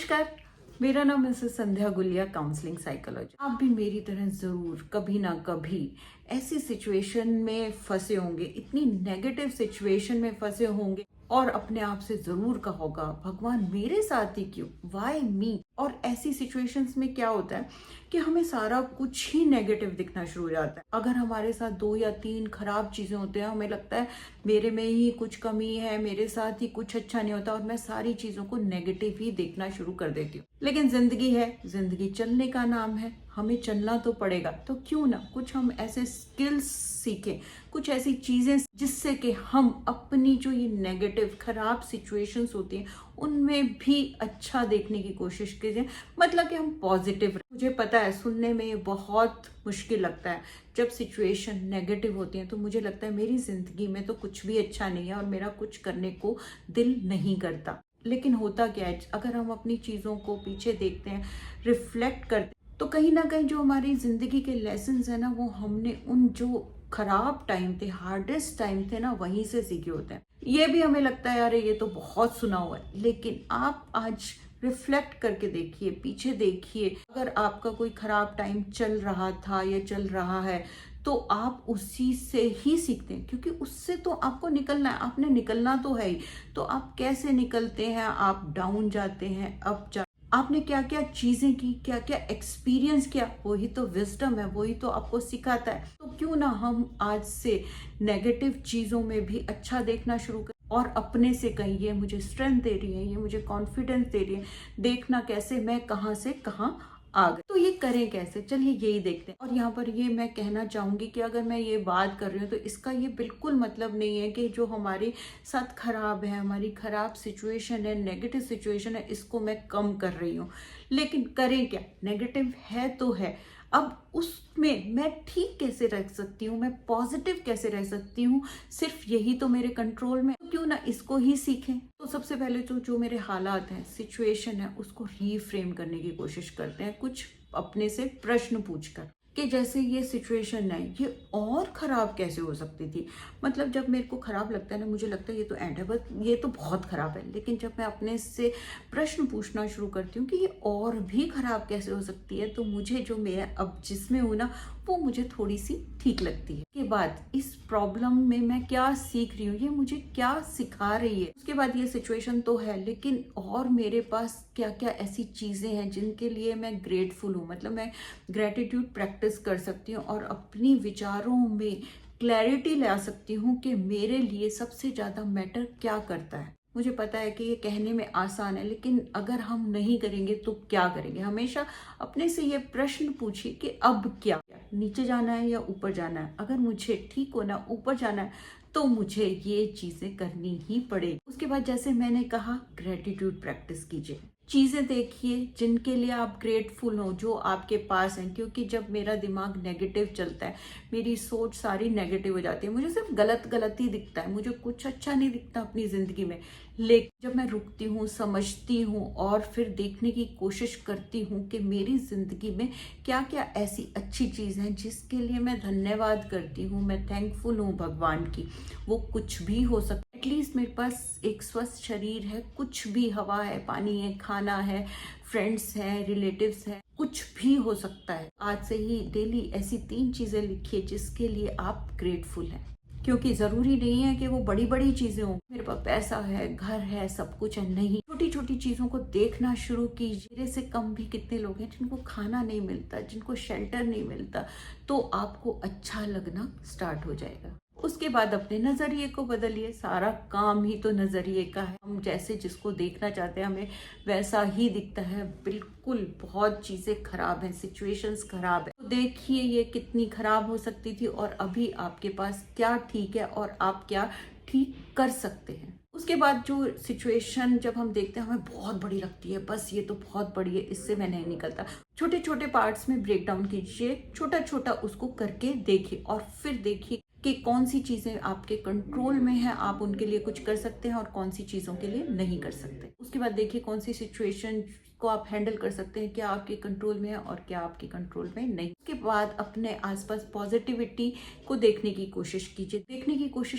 नमस्कार, मेरा नाम मिसेस संध्या गुलिया, काउंसलिंग साइकोलॉजी। आप भी मेरी तरह ज़रूर कभी ना कभी ऐसी सिचुएशन में फंसे होंगे, इतनी नेगेटिव सिचुएशन में फंसे होंगे और अपने आप से ज़रूर कहा होगा, भगवान मेरे साथ ही क्यों, वाई मी। और ऐसी सिचुएशंस में क्या होता है कि हमें सारा कुछ ही नेगेटिव दिखना शुरू हो जाता है। अगर हमारे साथ 2 या 3 खराब चीज़ें होते हैं, हमें लगता है मेरे में ही कुछ कमी है, मेरे साथ ही कुछ अच्छा नहीं होता और मैं सारी चीज़ों को नेगेटिव ही देखना शुरू कर देती हूँ। लेकिन जिंदगी है, जिंदगी चलने का नाम है, हमें चलना तो पड़ेगा। तो क्यों ना कुछ हम ऐसे स्किल्स सीखें, कुछ ऐसी चीजें जिससे कि हम अपनी जो ये नेगेटिव खराब सिचुएशंस होती हैं उनमें भी अच्छा देखने की कोशिश कीजिए। मतलब कि हम पॉजिटिव। मुझे पता है सुनने में ये बहुत मुश्किल लगता है, जब सिचुएशन नेगेटिव होती है तो मुझे लगता है मेरी जिंदगी में तो कुछ भी अच्छा नहीं है और मेरा कुछ करने को दिल नहीं करता। लेकिन होता क्या है, अगर हम अपनी चीज़ों को पीछे देखते हैं, रिफ्लेक्ट करते हैं, तो कहीं ना कहीं जो हमारी ज़िंदगी के लेसन्स हैं ना, वो हमने उन जो खराब टाइम थे, हार्डेस्ट टाइम थे ना, वहीं से सीखे होते हैं। ये भी हमें लगता है अरे ये तो बहुत सुना हुआ है, लेकिन आप आज रिफ्लेक्ट करके देखिए, पीछे देखिए। अगर आपका कोई खराब टाइम चल रहा था या चल रहा है तो आप उसी से ही सीखते हैं, क्योंकि उससे तो आपको निकलना है, आपने निकलना तो है ही। तो आप कैसे निकलते हैं, आप डाउन जाते हैं, अप जा, आपने क्या क्या चीजें की, क्या क्या एक्सपीरियंस किया, वही तो विजडम है, वही तो आपको सिखाता है। तो क्यों ना हम आज से नेगेटिव चीजों में भी अच्छा देखना शुरू करें और अपने से कहीं ये मुझे स्ट्रेंथ दे रही है, ये मुझे कॉन्फिडेंस दे रही है, देखना कैसे मैं कहाँ से कहाँ आ गए। तो ये करें कैसे, चलिए यही देखते हैं। और यहाँ पर ये मैं कहना चाहूंगी कि अगर मैं ये बात कर रही हूँ तो इसका ये बिल्कुल मतलब नहीं है कि जो हमारे साथ खराब है, हमारी खराब सिचुएशन है, नेगेटिव सिचुएशन है, इसको मैं कम कर रही हूँ। लेकिन करें क्या, नेगेटिव है तो है, अब उसमें मैं ठीक कैसे रह सकती हूँ, मैं पॉजिटिव कैसे रह सकती हूँ, सिर्फ यही तो मेरे कंट्रोल में। तो क्यों ना इसको ही सीखें। तो सबसे पहले तो जो मेरे हालात हैं, सिचुएशन है, उसको रीफ्रेम करने की कोशिश करते हैं, कुछ अपने से प्रश्न पूछकर कि जैसे ये सिचुएशन है ये और खराब कैसे हो सकती थी। मतलब जब मेरे को खराब लगता है ना, मुझे लगता है ये तो एंड है, बस ये तो बहुत खराब है। लेकिन जब मैं अपने से प्रश्न पूछना शुरू करती हूँ कि ये और भी खराब कैसे हो सकती है, तो मुझे जो मैं अब जिसमें हूँ ना, वो मुझे थोड़ी सी ठीक लगती है। उसके बाद इस प्रॉब्लम में मैं क्या सीख रही हूँ, ये मुझे क्या सिखा रही है। उसके बाद ये सिचुएशन तो है, लेकिन और मेरे पास क्या क्या ऐसी चीजें हैं जिनके लिए मैं ग्रेटफुल हूँ। मतलब मैं ग्रेटिट्यूड प्रैक्टिस कर सकती हूँ और अपनी विचारों में क्लैरिटी ला सकती हूँ कि मेरे लिए सबसे ज्यादा मैटर क्या करता है। मुझे पता है कि ये कहने में आसान है, लेकिन अगर हम नहीं करेंगे तो क्या करेंगे। हमेशा अपने से ये प्रश्न पूछिए कि अब क्या, नीचे जाना है या ऊपर जाना है। अगर मुझे ठीक होना, ऊपर जाना है, तो मुझे ये चीजें करनी ही पड़ेगी। उसके बाद जैसे मैंने कहा, ग्रेटिट्यूड प्रैक्टिस कीजिए, चीजें देखिए जिनके लिए आप ग्रेटफुल हो, जो आपके पास हैं। क्योंकि जब मेरा दिमाग नेगेटिव चलता है, मेरी सोच सारी नेगेटिव हो जाती है, मुझे सिर्फ गलत गलत ही दिखता है, मुझे कुछ अच्छा नहीं दिखता अपनी जिंदगी में। लेकिन जब मैं रुकती हूँ, समझती हूँ और फिर देखने की कोशिश करती हूँ कि मेरी जिंदगी में क्या क्या ऐसी अच्छी चीज़ हैं जिसके लिए मैं धन्यवाद करती हूँ, मैं थैंकफुल हूँ भगवान की। वो कुछ भी हो सकता है, एटलीस्ट मेरे पास एक स्वस्थ शरीर है, कुछ भी, हवा है, पानी है, खाना है, फ्रेंड्स हैं, रिलेटिव्स हैं, कुछ भी हो सकता है। आज से ही डेली ऐसी 3 चीजें लिखिए जिसके लिए आप ग्रेटफुल हैं। क्योंकि जरूरी नहीं है कि वो बड़ी बड़ी चीजें हों, मेरे पास पैसा है, घर है, सब कुछ है, नहीं। छोटी छोटी चीजों को देखना शुरू कीजिए। मेरे से कम भी कितने लोग हैं जिनको खाना नहीं मिलता, जिनको शेल्टर नहीं मिलता, तो आपको अच्छा लगना स्टार्ट हो जाएगा। उसके बाद अपने नजरिए को बदलिए, सारा काम ही तो नजरिए का है। हम जैसे जिसको देखना चाहते हैं हमें वैसा ही दिखता है। बिल्कुल बहुत चीजें खराब हैं, सिचुएशंस खराब है, तो देखिए ये कितनी खराब हो सकती थी और अभी आपके पास क्या ठीक है और आप क्या ठीक कर सकते हैं। उसके बाद जो सिचुएशन जब हम देखते हैं हमें बहुत बड़ी लगती है, बस ये तो बहुत बड़ी है, इससे मैं नहीं निकलता, छोटे छोटे पार्ट्स में ब्रेक डाउन कीजिए, छोटा छोटा उसको करके देखिए और फिर देखिए कि कौन सी चीजें आपके कंट्रोल में है, आप उनके लिए कुछ कर सकते हैं और कौन सी चीजों के लिए नहीं कर सकते। उसके बाद देखिए कौन सी सिचुएशन को आप हैंडल कर सकते हैं, क्या आपके कंट्रोल में है और क्या आपके कंट्रोल में नहीं। उसके बाद अपने आसपास पॉजिटिविटी को देखने की कोशिश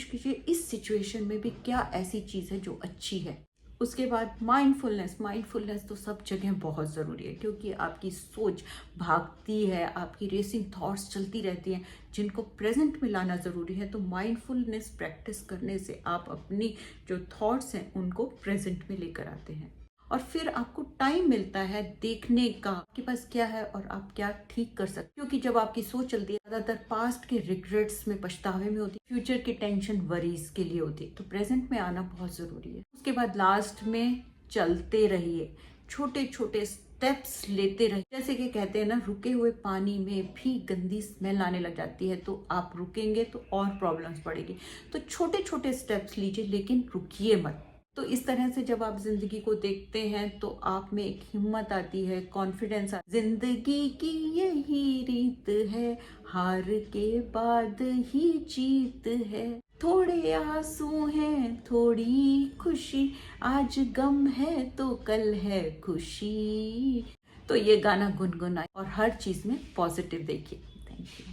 कीजिए, इस सिचुएशन में भी क्या ऐसी चीज है जो अच्छी है। उसके बाद माइंडफुलनेस। माइंडफुलनेस तो सब जगह बहुत ज़रूरी है, क्योंकि आपकी सोच भागती है, आपकी रेसिंग थॉट्स चलती रहती हैं, जिनको प्रेजेंट में लाना ज़रूरी है। तो माइंडफुलनेस प्रैक्टिस करने से आप अपनी जो थॉट्स हैं उनको प्रेजेंट में लेकर आते हैं, और फिर आपको टाइम मिलता है देखने का आपके पास क्या है और आप क्या ठीक कर सकते, क्योंकि जब आपकी सोच चलती है ज़्यादातर पास्ट के रिग्रेट्स में, पछतावे में होती है, फ्यूचर की टेंशन वरीज के लिए होती है। तो प्रेजेंट में आना बहुत ज़रूरी है। उसके बाद लास्ट में चलते रहिए, छोटे छोटे स्टेप्स लेते रहिए। जैसे कि कहते हैं ना, रुके हुए पानी में भी गंदी स्मेल आने लग जाती है, तो आप रुकेंगे तो और प्रॉब्लम्स बढ़ेगी। तो छोटे छोटे स्टेप्स लीजिए, लेकिन रुकिए मत। तो इस तरह से जब आप जिंदगी को देखते हैं तो आप में एक हिम्मत आती है, कॉन्फिडेंस जिंदगी की यही रीत है, हार के बाद ही जीत है, थोड़े आंसू हैं थोड़ी खुशी, आज गम है तो कल है खुशी। तो ये गाना गुनगुनाए और हर चीज में पॉजिटिव देखिए। Thank you.